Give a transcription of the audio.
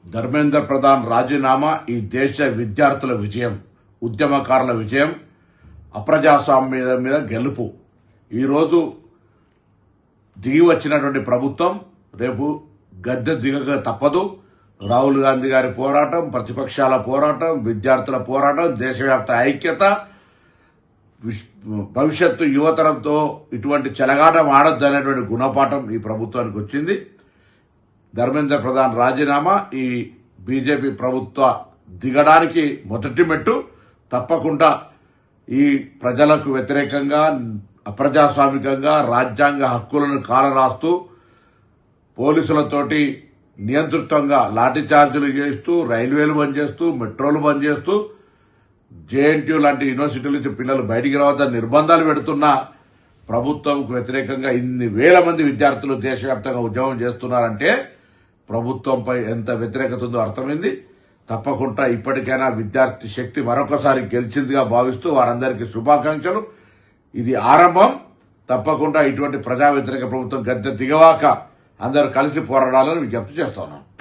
ధర్మేంద్ర ప్రధాన్ రాజీనామా ఈ దేశ విద్యార్థుల విజయం, ఉద్యమకారుల విజయం, అప్రజాస్వామ్యం మీద గెలుపు. ఈరోజు దిగి వచ్చినటువంటి ప్రభుత్వం రేపు గద్దె దిగక తప్పదు. రాహుల్ గాంధీ గారి పోరాటం, ప్రతిపక్షాల పోరాటం, విద్యార్థుల పోరాటం, దేశవ్యాప్త ఐక్యత, భవిష్యత్తు యువతరంతో ఇటువంటి చెలగాటం ఆడొద్దు అనేటువంటి గుణపాఠం ఈ ప్రభుత్వానికి వచ్చింది. ధర్మేంద్ర ప్రధాన్ రాజీనామా ఈ బీజేపీ ప్రభుత్వ దిగడానికి మొదటి మెట్టు. తప్పకుండా ఈ ప్రజలకు వ్యతిరేకంగా, అప్రజాస్వామికంగా రాజ్యాంగ హక్కులను కాలరాస్తూ పోలీసులతోటి నియంతృత్వంగా లాఠీ చార్జీలు చేస్తూ, రైల్వేలు బంద్ చేస్తూ, మెట్రోలు బంద్ చేస్తూ, జేఎన్టీయూ లాంటి యూనివర్సిటీల నుంచి పిల్లలు బయటికి రావద్దని నిర్బంధాలు పెడుతున్న ప్రభుత్వంకు వ్యతిరేకంగా ఇన్ని వేల మంది విద్యార్థులు దేశవ్యాప్తంగా ఉద్యమం చేస్తున్నారంటే ప్రభుత్వంపై ఎంత వ్యతిరేకత ఉందో అర్థమైంది. తప్పకుండా ఇప్పటికైనా విద్యార్థి శక్తి మరొకసారి గెలిచిందిగా భావిస్తూ వారందరికీ శుభాకాంక్షలు. ఇది ఆరంభం. తప్పకుండా ఇటువంటి ప్రజా వ్యతిరేక ప్రభుత్వం గద్దె దిగవాక అందరూ కలిసి పోరాడాలని విజ్ఞప్తి చేస్తున్నాను.